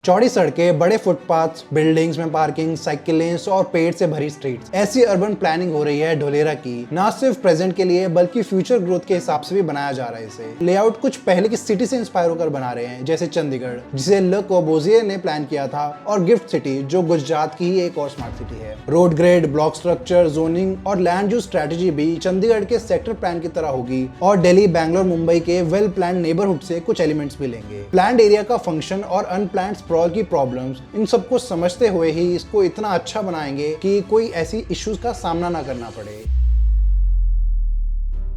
चौड़ी सड़कें, बड़े फुटपाथ, बिल्डिंग्स में पार्किंग, साइकिल लेन्स और पेड़ से भरी स्ट्रीट्स, ऐसी अर्बन प्लानिंग हो रही है ढोलेरा की। ना सिर्फ प्रेजेंट के लिए बल्कि फ्यूचर ग्रोथ के हिसाब से भी बनाया जा रहा है इसे। लेआउट कुछ पहले की सिटी से इंस्पायर होकर बना रहे हैं, जैसे चंडीगढ़ जिसे ले कॉर्बुज़ियर ने प्लान किया था, और गिफ्ट सिटी जो गुजरात की ही एक और स्मार्ट सिटी है। Road grid, block structure, zoning और लैंड यूज स्ट्रेटेजी भी चंडीगढ़ के सेक्टर प्लान की तरह होगी, और दिल्ली, बैंगलोर, मुंबई के वेल प्लान नेबरहुड से कुछ एलिमेंट्स भी लेंगे। प्लान्ड एरिया का फंक्शन और अनप्लान्ड स्प्रॉल की प्रॉब्लम्स, इन सबको समझते हुए ही इसको इतना अच्छा बनाएंगे कि कोई ऐसी इश्यूज का सामना ना करना पड़े।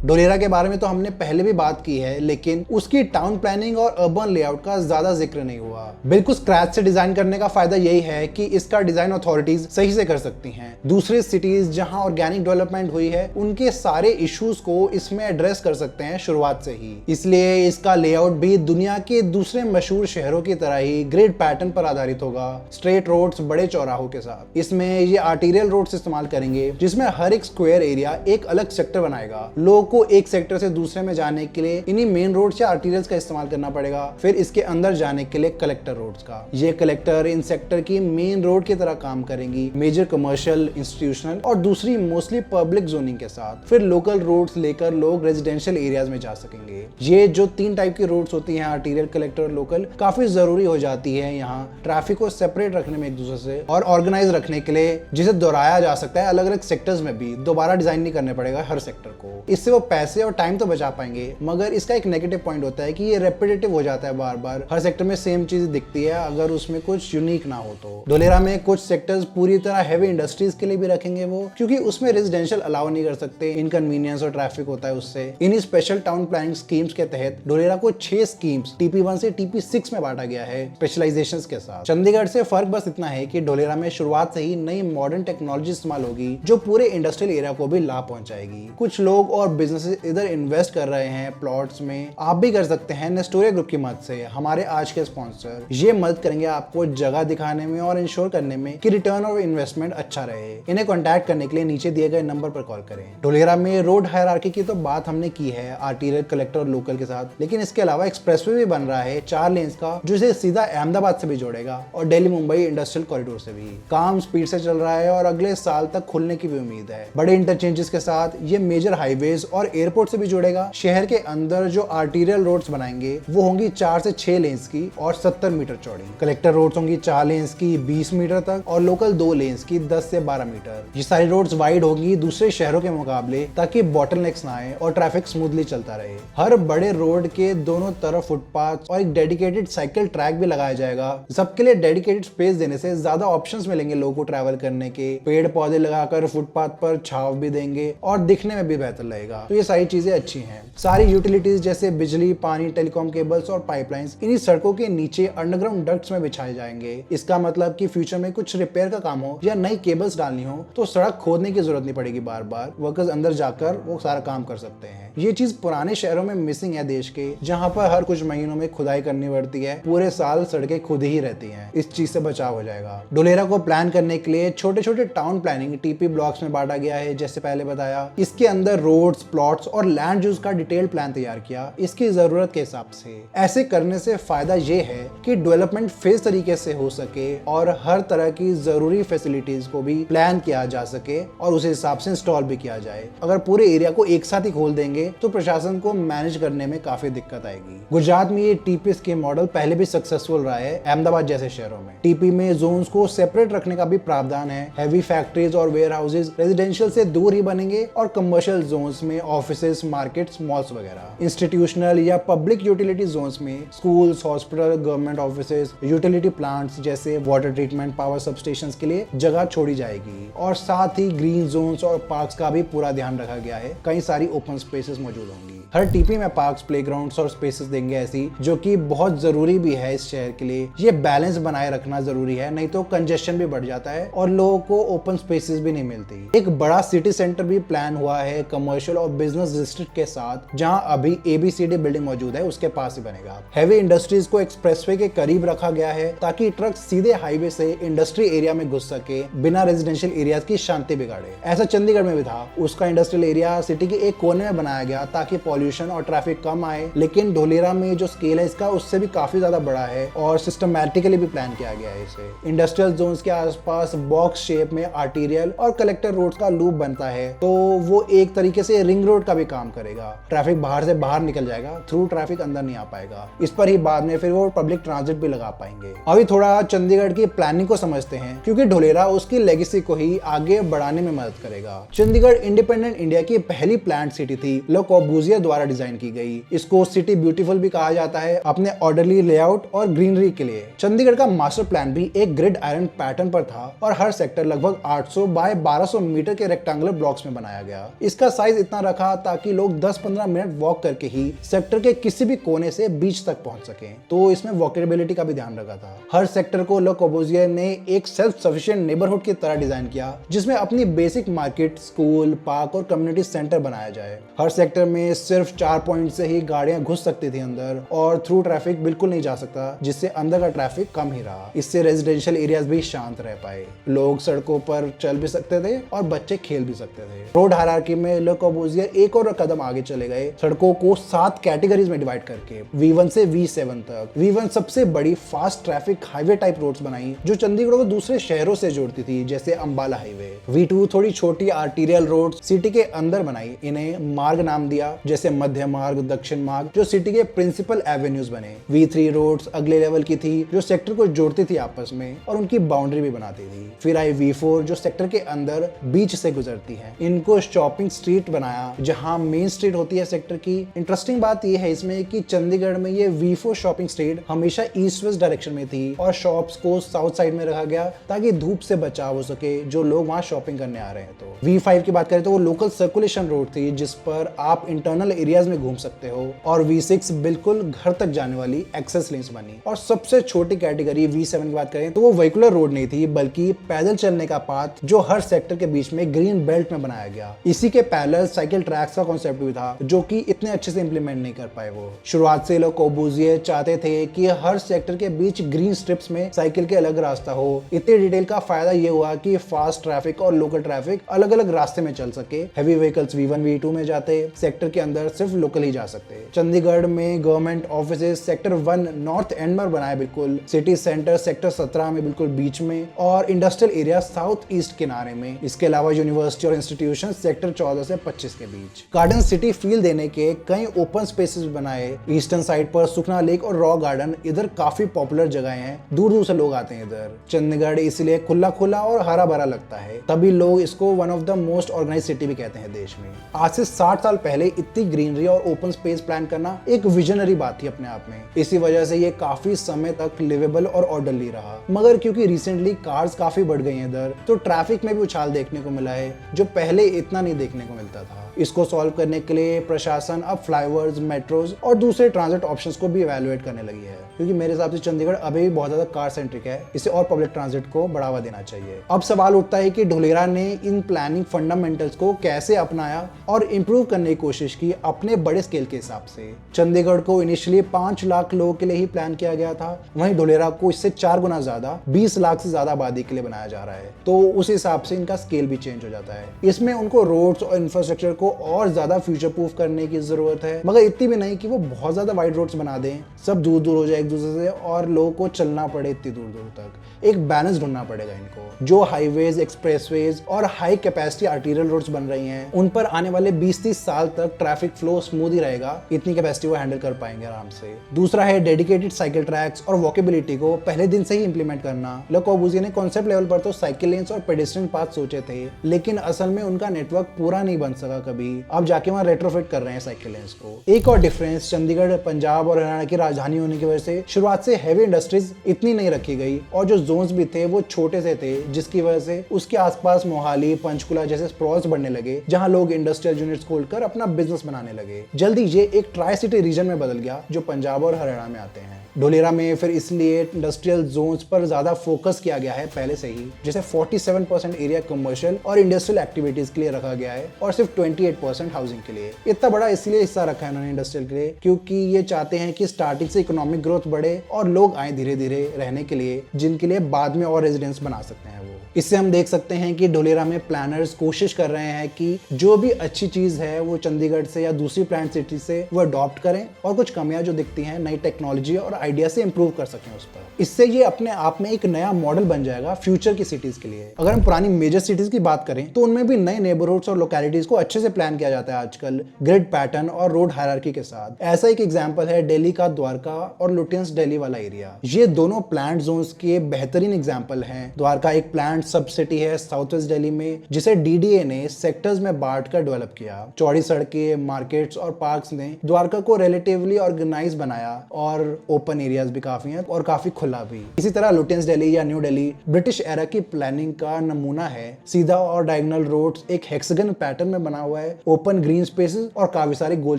ढोलेरा के बारे में तो हमने पहले भी बात की है, लेकिन उसकी टाउन प्लानिंग और अर्बन लेआउट का ज्यादा जिक्र नहीं हुआ। बिल्कुल स्क्रैच से डिजाइन करने का फायदा यही है कि इसका डिजाइन अथॉरिटीज सही से कर सकती हैं। दूसरे सिटीज जहां ऑर्गेनिक डेवलपमेंट हुई है, उनके सारे इश्यूज को इसमें एड्रेस कर सकते हैं शुरुआत से ही। इसलिए इसका लेआउट भी दुनिया के दूसरे मशहूर शहरों की तरह ही ग्रिड पैटर्न पर आधारित होगा, स्ट्रेट रोड्स, बड़े चौराहों के साथ। इसमें ये आर्टीरियल रोड्स इस्तेमाल करेंगे, जिसमें हर एक स्क्वायर एरिया एक अलग सेक्टर बनाएगा। लोग को एक सेक्टर से दूसरे में जाने के लिए इन्हीं मेन रोड्स या आर्टीरियल्स का इस्तेमाल करना पड़ेगा। फिर इसके अंदर जाने के लिए कलेक्टर रोड्स का। ये कलेक्टर इन सेक्टर की मेन रोड की तरह काम करेंगी, मेजर कमर्शियल, इंस्टीट्यूशनल और दूसरी मोस्टली पब्लिक जोनिंग के साथ। फिर लोकल रोड्स लेकर लोग रेजिडेंशियल एरियाज में जा सकेंगे। ये जो तीन टाइप की रोड्स होती हैं, आर्टीरियल, कलेक्टर और लोकल, काफी जरूरी हो जाती है यहाँ ट्रैफिक को सेपरेट रखने में एक दूसरे से, और ऑर्गेनाइज रखने के लिए, जिसे दोहराया जा सकता है अलग अलग सेक्टर्स में भी। दोबारा डिजाइन नहीं करने पड़ेगा हर सेक्टर को। इससे वो पैसे और टाइम तो बचा पाएंगे, मगर इसका एक नेगेटिव पॉइंट होता है कि ये रेपिटेटिव हो जाता है, बार बार हर सेक्टर में सेम चीज दिखती है अगर उसमें कुछ यूनिक ना हो तो। ढोलेरा में कुछ सेक्टर्स पूरी तरह हैवी इंडस्ट्रीज के लिए भी रखेंगे वो, क्योंकि उसमें रेजिडेंशियल अलाउ नहीं कर सकते, इनकन्वीनियंस और ट्रैफिक होता है उससे। इन्हीं स्पेशल टाउन प्लानिंग स्कीम्स के तहत ढोलेरा को 6 स्कीम्स TP1 से TP6 में बांटा गया है, स्पेशलाइजेशंस के साथ। चंडीगढ़ से फर्क बस इतना है कि ढोलेरा में शुरुआत से ही नई मॉडर्न टेक्नोलॉजी इस्तेमाल होगी, जो पूरे इंडस्ट्रियल एरिया को भी लाभ पहुंचाएगी। कुछ लोग और बिजनेसेस इधर इन्वेस्ट कर रहे हैं प्लॉट्स में, आप भी कर सकते हैं नेस्टोरिया ग्रुप की मदद से। हमारे आज के स्पॉन्सर ये मदद करेंगे आपको जगह दिखाने में और इंश्योर करने में कि रिटर्न ऑफ इन्वेस्टमेंट अच्छा रहे। इन्हें कांटेक्ट करने के लिए नीचे दिए गए नंबर पर कॉल करें। ढोलेरा में रोड हायरार्की की तो बात हमने की है, आर्टीरियल, कलेक्टर और लोकल के साथ, लेकिन इसके अलावा एक्सप्रेसवे भी बन रहा है 4 लेन्स का, जो इसे सीधा अहमदाबाद से भी जोड़ेगा और दिल्ली मुंबई इंडस्ट्रियल कॉरिडोर से भी। काम स्पीड से चल रहा है और अगले साल तक खुलने की भी उम्मीद है। बड़े इंटरचेंजेस के साथ ये मेजर हाईवेज और एयरपोर्ट से भी जोड़ेगा। शहर के अंदर जो आर्टीरियल रोड्स बनाएंगे वो होंगी 4 से 6 लेन्स की और 70 मीटर चौड़ी। कलेक्टर रोड्स होंगी 4 लेन्स की 20 मीटर तक, और लोकल 2 लेन्स की 10 से 12 मीटर। ये सारी रोड्स वाइड होंगी दूसरे शहरों के मुकाबले, ताकि बॉटलनेक्स ना आए और ट्रैफिक स्मूथली चलता रहे। हर बड़े रोड के दोनों तरफ फुटपाथ और एक डेडिकेटेड साइकिल ट्रैक भी लगाया जाएगा। सबके लिए डेडिकेटेड स्पेस देने से ज्यादा ऑप्शंस मिलेंगे लोगों को ट्रैवल करने के। पेड़ पौधे लगाकर फुटपाथ पर छांव भी देंगे और दिखने में भी बेहतर लगेगा। तो ये सारी चीजें अच्छी हैं। सारी यूटिलिटीज जैसे बिजली, पानी, टेलीकॉम केबल्स और पाइपलाइंस इन्हीं सड़कों के नीचे अंडरग्राउंड डक्ट्स में बिछाए जाएंगे। इसका मतलब कि फ्यूचर में कुछ रिपेयर का काम हो या नई केबल्स डालनी हो तो सड़क खोदने की जरूरत नहीं पड़ेगी बार बार। वर्कर्स अंदर जाकर वो सारा काम कर सकते हैं। ये चीज पुराने शहरों में मिसिंग है देश के, जहाँ पर हर कुछ महीनों में खुदाई करनी पड़ती है, पूरे साल सड़कें खुद ही रहती हैं। इस चीज से बचाव हो जाएगा। ढोलेरा को प्लान करने के लिए छोटे छोटे टाउन प्लानिंग TP ब्लॉक्स में बांटा गया है, जैसे पहले बताया। इसके अंदर रोड्स, प्लॉट्स और लैंड यूज का डिटेल्ड प्लान तैयार किया इसकी जरूरत के हिसाब से। ऐसे करने से फायदा ये है कि डेवलपमेंट फेज तरीके से हो सके और हर तरह की जरूरी फैसिलिटीज को भी प्लान किया जा सके और उस हिसाब से इंस्टॉल भी किया जाए। अगर पूरे एरिया को एक साथ ही खोल देंगे तो प्रशासन को मैनेज करने में काफी दिक्कत आएगी। गुजरात में ये TP स्कीम मॉडल पहले भी सक्सेसफुल रहा है अहमदाबाद जैसे शहरों में। TP में जोन्स को सेपरेट रखने का भी प्रावधान है। हैवी फैक्ट्रीज और वेयर हाउसेज रेजिडेंशियल से दूर ही बनेंगे और कमर्शियल जोन्स में ऑफिसेस, मार्केट्स, मॉल्स वगैरह। इंस्टीट्यूशनल या पब्लिक यूटिलिटी जोन्स में schools, hospital, government offices, utility plants जैसे वाटर ट्रीटमेंट, पावर सबस्टेशंस के लिए जगह छोड़ी जाएगी। और साथ ही ग्रीन जोन्स और पार्क्स का भी पूरा ध्यान रखा गया है। कई सारी ओपन स्पेसेस मौजूद होंगी। हर TP में पार्क्स, प्लेग्राउंड्स और स्पेसेस देंगे ऐसी, जो कि बहुत जरूरी भी है इस शहर के लिए। ये बैलेंस बनाए रखना जरूरी है, नहीं तो कंजेशन भी बढ़ जाता है और लोगों को ओपन स्पेसेस भी नहीं मिलती। एक बड़ा सिटी सेंटर भी प्लान हुआ है कमर्शियल और बिजनेस डिस्ट्रिक्ट के साथ, जहां अभी ABCD बिल्डिंग मौजूद है उसके पास ही बनेगा। हैवी इंडस्ट्रीज को एक्सप्रेसवे के करीब रखा गया है ताकि ट्रक सीधे हाईवे से इंडस्ट्री एरिया में घुस सके बिना रेजिडेंशियल एरियाज की शांति बिगाड़े। ऐसा चंडीगढ़ में भी था। उसका इंडस्ट्रियल एरिया सिटी के एक कोने में बनाया गया ताकि पॉल्यूशन और ट्रैफिक कम आए, लेकिन ढोलेरा में जो स्केल है इसका उससे भी काफी ज्यादा बड़ा है और सिस्टमैटिकली भी प्लान किया गया है इसे। इंडस्ट्रियल जोन्स के आसपास बॉक्स शेप में आर्टीरियल और कलेक्टर रोड्स का लूप बनता है, तो वो एक तरीके से रिंग रोड का भी काम करेगा। ट्रैफिक बाहर से बाहर निकल जाएगा, थ्रू ट्रैफिक अंदर नहीं आ पाएगा। इस पर ही बाद में फिर वो पब्लिक ट्रांजिट भी लगा पाएंगे। अभी थोड़ा चंडीगढ़ की प्लानिंग को समझते हैं, क्योंकि ढोलेरा उसकी लेगेसी को ही आगे बढ़ाने में मदद करेगा। चंडीगढ़ इंडिपेंडेंट इंडिया की पहली प्लान्ड सिटी थी, ले कॉर्बूजियर द्वारा डिजाइन की गई। इसको सिटी ब्यूटीफुल भी कहा जाता है अपने ऑर्डरली लेआउट और ग्रीनरी के लिए। चंडीगढ़ का मास्टर प्लान भी एक ग्रिड आयरन पैटर्न पर था और हर सेक्टर लगभग 800 बाय 1200 मीटर के रेक्टेंगुलर ब्लॉक्स में बनाया गया। इसका साइज इतना रखा ताकि लोग 10-15 मिनट वॉक करके ही सेक्टर के किसी भी कोने से बीच तक पहुंच सके, तो इसमें वॉकेबिलिटी का भी ध्यान रखा था। हर सेक्टर को ले कॉर्बूजियर ने एक सेल्फ सफिशिएंट नेबरहुड की तरह डिजाइन किया, जिसमें अपनी बेसिक मार्केट, स्कूल, पार्क और कम्युनिटी सेंटर बनाया जाए। हर सेक्टर में सिर्फ 4 पॉइंट से ही गाड़ियां घुस सकती थी अंदर और थ्रू ट्रैफिक बिल्कुल नहीं जा सकता, जिससे अंदर का ट्रैफिक कम ही रहा। इससे रेजिडेंशियल एरियाज भी शांत रह पाए, लोग सड़कों पर चल भी सकते थे और बच्चे खेल भी सकते थे। रोड हायरार्की में ले कॉर्बूजियर एक और कदम आगे चले गए, सड़कों को 7 कैटेगरीज में डिवाइड करके V1 से V7 तक। V1 सबसे बड़ी fast traffic highway type roads बनाई जो चंडीगढ़ को दूसरे शहरों से जोड़ती थी, जैसे अंबाला हाईवे। V2 थोड़ी छोटी आर्टीरियल रोड सिटी के अंदर बनाई, इन्हें मार्ग नाम दिया, जैसे मध्य मार्ग, दक्षिण मार्ग, जो सिटी के प्रिंसिपल एवेन्यूज बने। V3 रोड्स अगले लेवल की थी, जो सेक्टर को जोड़ती थी आपस में और उनकी बाउंड्री भी बनाती थी। फिर आई V4 जो सेक्टर के अंदर बीच से गुजरती है। इनको शॉपिंग स्ट्रीट बनाया, जहां मेन स्ट्रीट होती है सेक्टर की। इंटरेस्टिंग बात यह है इसमें कि चंडीगढ़ में ये V4 शॉपिंग स्ट्रीट हमेशा ईस्ट वेस्ट डायरेक्शन में थी और शॉप्स को साउथ साइड में रखा गया ताकि धूप से बचाव हो सके जो लोग वहां शॉपिंग करने आ रहे हैं। तो V5 की बात करें तो वो लोकल सर्कुलेशन रोड थी, जिस पर आप इंटरनल एरियाज में घूम सकते हो। और V6 बिल्कुल घर तक जाने वाली एक्सेस लेन्स बनी। और सबसे छोटी कैटेगरी V7 की बात करें तो वो व्हीकुलर रोड नहीं थी, बल्कि पैदल चलने का पाथ जो हर सेक्टर के बीच में ग्रीन बेल्ट में बनाया गया। इसी के पैरेलल साइकिल ट्रैक्स का कॉन्सेप्ट भी था, जो कि इतने अच्छे से इंप्लीमेंट नहीं कर पाए। वो शुरुआत से ले कॉर्बूजियर चाहते थे कि हर सेक्टर के बीच ग्रीन स्ट्रिप्स में साइकिल के अलग रास्ता हो। इतने डिटेल का फायदा ये हुआ कि फास्ट ट्रैफिक और लोकल ट्रैफिक अलग अलग रास्ते में चल सके। हैवी व्हीकल्स V1 V2 में जाते, सेक्टर के अंदर सिर्फ लोकल ही जा सकते। चंडीगढ़ में government offices sector 1 north and में बनाए, बिल्कुल सिटी सेंटर सेक्टर 17 में बिल्कुल बीच में, और इंडस्ट्रियल एरिया साउथ ईस्ट किनारे में। इसके अलावा यूनिवर्सिटी और इंस्टीट्यूशन सेक्टर 14 से 25 के बीच। गार्डन सिटी फील देने के कई ओपन स्पेसेस बनाए। ईस्टर्न साइड पर सुखना लेक और रॉ गार्डन इधर काफी पॉपुलर जगह हैं, दूर दूर से लोग आते हैं इधर। चंडीगढ़ इसलिए खुला खुला और हरा भरा लगता है, तभी लोग इसको one of the most organised city भी कहते हैं देश में। आज से 60 साल पहले इतनी ग्रीनरी और ओपन स्पेस प्लान करना एक विजनरी बात थी अपने आप में। इसी वजह से ये काफी समय तक लिवेबल और ऑर्डरली रहा। मगर क्योंकि रिसेंटली कार्स काफी बढ़ गई हैं इधर, तो ट्रैफिक में भी उछाल देखने को मिला है, जो पहले इतना नहीं देखने को मिलता था। इसको सॉल्व करने के लिए प्रशासन अब फ्लाईओवर्स, मेट्रोज और दूसरे ट्रांजिट ऑप्शंस को भी इवैल्यूएट करने लगी है, क्योंकि मेरे हिसाब से चंडीगढ़ अभी भी बहुत ज्यादा कार सेंट्रिक है। इसे और पब्लिक ट्रांजिट को बढ़ावा देना चाहिए। अब सवाल उठता है कि ढोलेरा ने इन प्लानिंग फंडामेंटल्स को कैसे अपनाया और इंप्रूव करने की कोशिश की अपने बड़े स्केल के हिसाब से। चंडीगढ़ को इनिशियली 5 लाख लोगों के लिए ही प्लान किया गया था, वहीं ढोलेरा को इससे 4 गुना ज्यादा 20 लाख से ज्यादा आबादी के लिए बनाया जा रहा है। तो उस हिसाब से इनका स्केल भी चेंज हो जाता है। इसमें उनको रोड्स और इंफ्रास्ट्रक्चर को और ज्यादा फ्यूचर प्रूफ करने की जरूरत है, मगर इतनी भी नहीं कि वो बहुत ज्यादा वाइड रोड्स बना दें, सब दूर दूर हो जाए एक दूसरे से और लोगों को चलना पड़े इतनी दूर दूर तक। एक बैलेंस ढूंढना पड़ेगा इनको। जो हाईवेज, एक्सप्रेसवेज और हाई कैपेसिटी आर्टीरियल रोड्स बन रही हैं, उन पर आने वाले 20-30 साल तक ट्रैफिक फ्लो स्मूथ ही रहेगा, इतनी कैपेसिटी वो हैंडल कर पाएंगे आराम से। दूसरा है डेडिकेटेड साइकिल ट्रैक्स और वॉकेबिलिटी को पहले दिन से ही इंप्लीमेंट करना। ले कॉर्बूजियर ने कॉन्सेप्ट लेवल पर तो साइकिल लेन्स और पेडेस्ट्रियन पाथ सोचे थे, लेकिन असल में उनका नेटवर्क पूरा नहीं बन सका कभी। अब जाके वहां रेट्रोफिट कर रहे हैं साइकिल लेन्स को। एक और डिफरेंस, चंडीगढ़ पंजाब और हरियाणा की राजधानी होने की वजह से शुरुआत से हैवी इंडस्ट्रीज इतनी नहीं रखी गई और जो जोन्स भी थे वो छोटे से थे, जिसकी वजह से उसके आसपास मोहाली, पंचकुला जैसे स्प्रॉल्स बढ़ने लगे, जहां लोग इंडस्ट्रियल यूनिट्स खोलकर अपना बिजनेस बनाने लगे। जल्दी ये एक ट्राई सिटी रीजन में बदल गया जो पंजाब और हरियाणा में आते हैं। ढोलेरा में फिर इसलिए इंडस्ट्रियल जोन्स पर ज्यादा फोकस किया गया है पहले से ही, जैसे 47% एरिया कमर्शियल और इंडस्ट्रियल एक्टिविटीज के लिए रखा गया है और सिर्फ 28% हाउसिंग के लिए। इतना बड़ा इसलिए हिस्सा रखा है उन्होंने इंडस्ट्रियल के लिए, क्योंकि ये चाहते हैं कि स्टार्टिंग से इकोनॉमिक ग्रोथ बढ़े और लोग आए धीरे धीरे रहने के लिए, जिनके लिए बाद में और रेजिडेंस बना सकते हैं वो। इससे हम देख सकते हैं कि ढोलेरा में प्लानर्स कोशिश कर रहे हैं कि जो भी अच्छी चीज है वो चंडीगढ़ से या दूसरी प्लांट सिटी से वो अडॉप्ट करें और कुछ कमियां जो दिखती हैं नई टेक्नोलॉजी और आइडिया से इंप्रूव कर सकें उस पर। इससे ये अपने आप में एक नया मॉडल बन जाएगा फ्यूचर की सिटीज के लिए। अगर हम पुरानी मेजर सिटीज की बात करें तो उनमें भी नए नेबरहुड्स और लोकेलिटीज को अच्छे से प्लान किया जाता है आजकल, ग्रिड पैटर्न और रोड हायरार्की के साथ। ऐसा एक एग्जांपल है दिल्ली का द्वारका और लुटियंस दिल्ली वाला एरिया। ये दोनों प्लांट जोन्स के बेहतरीन एग्जांपल हैं। द्वारका एक प्लांट सब सिटी है साउथ वेस्ट दिल्ली में, जिसे डीडीए ने सेक्टर्स में बांट कर डेवलप किया। चौड़ी सड़कें, मार्केट्स और पार्क्स ने द्वारका को रिलेटिवली ऑर्गेनाइज बनाया और ओपन एरियाज भी काफी हैं और काफी खुला भी। इसी तरह लुटियंस दिल्ली या न्यू दिल्ली ब्रिटिश एरा की प्लानिंग का नमूना है। सीधा और डायगोनल रोड्स एक हेक्सागन पैटर्न में बना हुआ है, ओपन ग्रीन स्पेसेस और काफी सारे गोल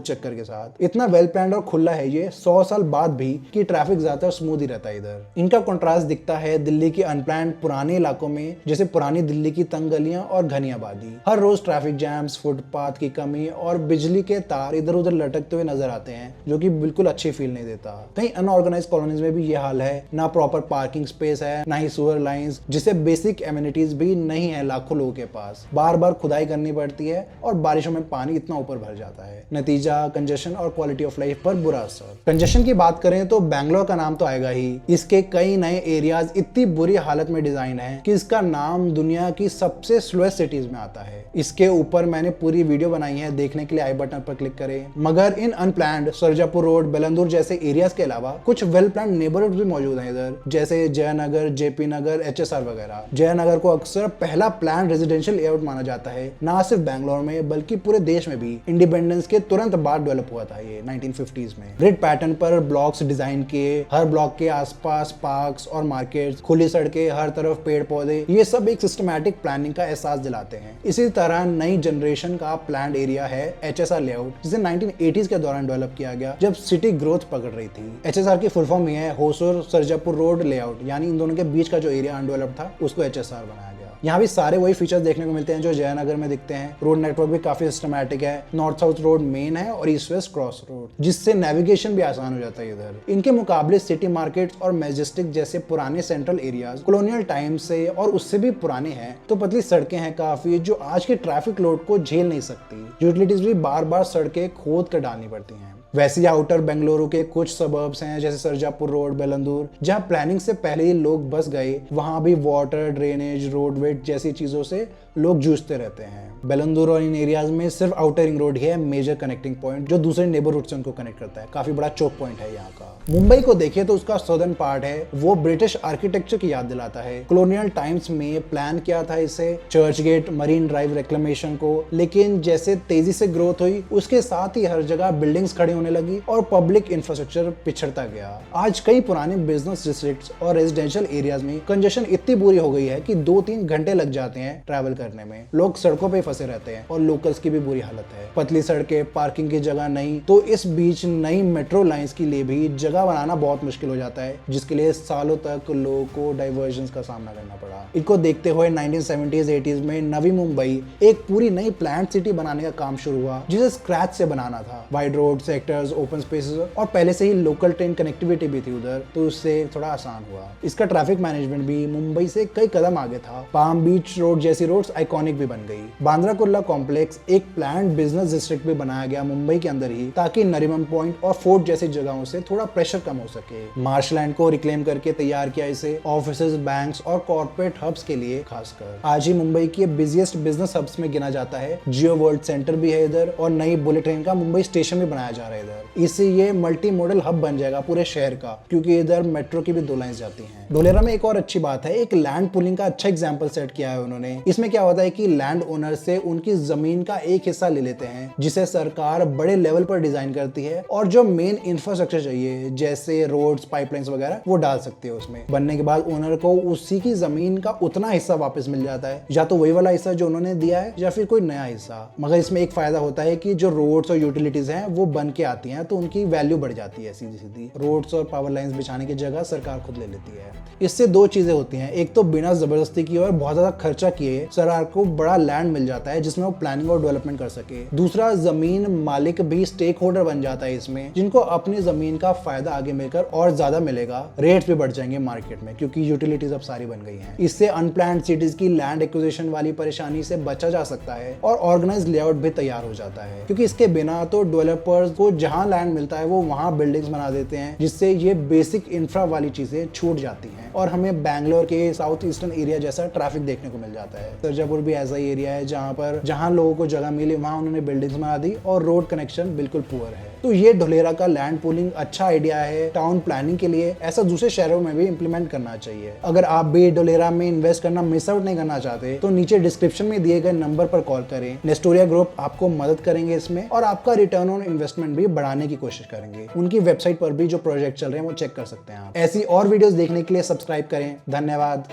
चक्कर के साथ। इतना वेल प्लान्ड और खुला है ये 100 साल बाद भी कि ट्रैफिक ज्यादातर स्मूथ ही रहता है इधर। इनका कंट्रास्ट दिखता है दिल्ली के अनप्लान्ड पुराने इलाकों में, जैसे पुरानी दिल्ली की तंग गलियां और घनी आबादी। हर रोज ट्रैफिक जैम्स, फुटपाथ की कमी और बिजली के तार इधर उधर लटकते हुए नजर आते हैं, जो कि बिल्कुल अच्छी फील नहीं देता। कहीं अनऑर्गेनाइज कॉलोनीज में भी ये हाल है, ना प्रॉपर पार्किंग स्पेस है, ना ही सीवर लाइंस, जिसे बेसिक एमिनिटीज भी नहीं है लाखों लोगों के पास। बार बार खुदाई करनी पड़ती है और बारिशों में पानी इतना ऊपर भर जाता है। नतीजा कंजेशन और क्वालिटी ऑफ लाइफ पर बुरा असर। कंजेशन की बात करें तो बैंगलोर का नाम तो आएगा ही। इसके कई नए एरियाज इतनी बुरी हालत में डिजाइन है कि इसका नाम दुनिया की सबसे स्लोएस्ट सिटीज में आता है। इसके ऊपर मैंने पूरी वीडियो बनाई है, देखने के लिए आई बटन पर क्लिक करें। मगर इन अनप्लान्ड सरजापुर रोड, बेलंदुर जैसे एरियाज के अलावा कुछ वेल प्लान्ड नेबरहुड भी मौजूद हैं इधर, जैसे जयनगर, जेपी नगर, एचएसआर वगैरह। जयनगर को अक्सर पहला प्लान रेजिडेंशियल लेआउट माना जाता है, ना सिर्फ बैंगलोर में बल्कि पूरे देश में भी। इंडिपेंडेंस के तुरंत बाद डेवलप हुआ था ये 1950s में। ग्रिड पैटर्न पर ब्लॉक्स डिजाइन किए, हर ब्लॉक के आसपास पार्क्स और मार्केट्स, खुली सड़कें, हर तरफ पेड़ पौधे, ये सब एक सिस्टमैटिक प्लानिंग का एहसास दिलाते हैं। इसी तरह नई जनरेशन का प्लान्ड एरिया है एचएसआर लेआउट, जिसे 1980s के दौरान डेवलप किया गया जब सिटी ग्रोथ पकड़ रही थी। एचएसआर की फुल फॉर्म ये है होसुर सरजापुर रोड लेआउट, यानी इन दोनों के बीच का जो एरिया अनडेवलप्ड था उसको एचएसआर बनाया गया। यहाँ भी सारे वही फीचर्स देखने को मिलते हैं जो जयनगर में दिखते हैं। रोड नेटवर्क भी काफी सिस्टमैटिक है, नॉर्थ साउथ रोड मेन है और ईस्ट वेस्ट क्रॉस रोड, जिससे नेविगेशन भी आसान हो जाता है इधर। इनके मुकाबले सिटी मार्केट्स और मैजेस्टिक जैसे पुराने सेंट्रल एरियाज कॉलोनियल टाइम से और उससे भी पुराने हैं, तो पतली सड़कें हैं काफी जो आज के ट्रैफिक लोड को झेल नहीं सकती। यूटिलिटीज भी बार बार सड़कें खोद कर डालनी पड़ती हैं। वैसे ही आउटर बेंगलुरु के कुछ सबर्ब्स हैं जैसे सरजापुर रोड, बेलंदुर, जहां प्लानिंग से पहले ही लोग बस गए, वहां भी वाटर, ड्रेनेज, रोड वेट जैसी चीजों से लोग जूझते रहते हैं। बेलंदुर और इन एरियाज में सिर्फ आउटर रिंग रोड ही है मेजर कनेक्टिंग पॉइंट, जो दूसरे नेबरहुड से उनको कनेक्ट करता है। काफी बड़ा चौक पॉइंट है यहाँ का। मुंबई को देखिए तो उसका सदर्न पार्ट है, वो ब्रिटिश आर्किटेक्चर की याद दिलाता है। कॉलोनियल टाइम्स में प्लान किया था इसे चर्च गेट, मरीन ड्राइव रिक्लेमेशन को, लेकिन जैसे तेजी से ग्रोथ हुई उसके साथ ही हर जगह बिल्डिंग्स खड़ी होने लगी और पब्लिक इंफ्रास्ट्रक्चर पिछड़ता गया। आज कई पुराने बिजनेस डिस्ट्रिक्ट्स और रेजिडेंशियल एरियाज में कंजेशन इतनी बुरी हो गई है कि 2-3 घंटे लग जाते हैं ट्रैवल करने में। लोग सड़कों पे फंसे रहते हैं और लोकल्स की भी बुरी हालत है। पतली सड़कें, पार्किंग की जगह नहीं, तो इस बीच नई मेट्रो लाइंस के लिए भी जगह बनाना बहुत मुश्किल हो जाता है, जिसके लिए सालों तक लोगों को डाइवर्जन का सामना करना पड़ा। इनको देखते हुए 1970s 80s में नवी मुंबई एक पूरी नई प्लान्ड सिटी बनाने का काम शुरू हुआ, जिसे स्क्रैच से बनाना था। Wide road sectors, open spaces और पहले से ही लोकल ट्रेन कनेक्टिविटी भी थी उधर, तो उससे थोड़ा आसान हुआ। इसका ट्रैफिक मैनेजमेंट भी मुंबई से कई कदम आगे था। पाम बीच रोड जैसी रोड्स आइकॉनिक भी बन गई। बांद्रा कुर्ला कॉम्प्लेक्स एक प्लान्ड बिजनेस डिस्ट्रिक्ट भी बनाया गया मुंबई के अंदर ही, ताकि नरीमन पॉइंट और फोर्ट जैसी जगहों से थोड़ा प्रेशर कम हो सके। मार्शलैंड को रिक्लेम करके तैयार किया इसे ऑफिसेज, बैंक्स और कॉर्पोरेट हब्स के लिए खासकर। आज ही मुंबई के बिजिएस्ट बिजनेस हब्स में गिना जाता है। जियो वर्ल्ड सेंटर भी है इधर और नई बुलेट ट्रेन का मुंबई स्टेशन भी बनाया जा रहा है इधर। इससे ये मल्टी मॉडल हब बन जाएगा पूरे शहर का, क्योंकि इधर मेट्रो की भी 2 लाइंस जाती हैं। धोलेरा में एक और अच्छी बात है, एक लैंड पुलिंग का अच्छा एग्जांपल सेट किया है उन्होंने। इसमें क्या होता है कि लैंड ओनर से उनकी जमीन का एक हिस्सा ले लेते हैं, जिसे सरकार बड़े लेवल पर डिजाइन करती है और जो मेन इंफ्रास्ट्रक्चर चाहिए जैसे रोड्स, पाइपलाइंस वगैरह वो डाल सकती है उसमें। बनने के बाद ओनर को उसी की जमीन का उतना हिस्सा वापस मिल जाता है, या तो वही वाला हिस्सा जो उन्होंने दिया है या फिर कोई नया हिस्सा। मगर इसमें एक फायदा होता है कि जो रोड्स और यूटिलिटीज हैं वो बन के आती हैं तो उनकी वैल्यू बढ़ जाती है सीधी सीधी। रोड्स और पावर लाइंस बिछाने की जगह सरकार खुद ले लेती है। इससे दो चीजें होती हैं, एक तो बिना जबरदस्ती किए और बहुत ज्यादा खर्चा किए सरकार को बड़ा लैंड मिल जाता है जिसमें वो प्लानिंग और डेवलपमेंट कर सके। दूसरा, जमीन मालिक भी स्टेक होल्डर बन जाता है इसमें, जिनको अपनी जमीन का फायदा आगे मिलकर और ज्यादा मिलेगा। रेट्स भी बढ़ जाएंगे मार्केट में क्योंकि यूटिलिटीज अब सारी बन गई हैं। इससे अनप्लान्ड सिटीज की लैंड एक्विजिशन वाली परेशानी से बचा जा सकता है और ऑर्गेनाइज्ड लेआउट भी तैयार हो जाता है, क्योंकि इसके बिना तो डेवलपर्स को जहां लैंड मिलता है वो वहां बिल्डिंग्स बना देते हैं, जिससे ये बेसिक इंफ्रा वाली चीजें छूट जाती हैं और हमें बैंगलोर के साउथ ईस्टर्न एरिया जैसा ट्रैफिक देखने को मिल जाता है। सरजापुर भी ऐसा ही एरिया है जहां लोगों को जगह मिली वहां उन्होंने बिल्डिंग्स बना दी और रोड कनेक्शन बिल्कुल पुअर है। तो ये ढोलेरा का लैंड पूलिंग अच्छा आइडिया है टाउन प्लानिंग के लिए। ऐसा दूसरे शहरों में भी इंप्लीमेंट करना चाहिए। अगर आप भी ढोलेरा में इन्वेस्ट करना मिस आउट नहीं करना चाहते तो नीचे डिस्क्रिप्शन में दिए गए नंबर पर कॉल करें। नेस्टोरिया ग्रुप आपको मदद करेंगे इसमें और आपका रिटर्न ऑन इन्वेस्टमेंट भी बढ़ाने की कोशिश करेंगे। उनकी वेबसाइट पर भी जो प्रोजेक्ट चल रहे हैं वो चेक कर सकते हैं आप। ऐसी और वीडियोस देखने के लिए सब्सक्राइब करें। धन्यवाद।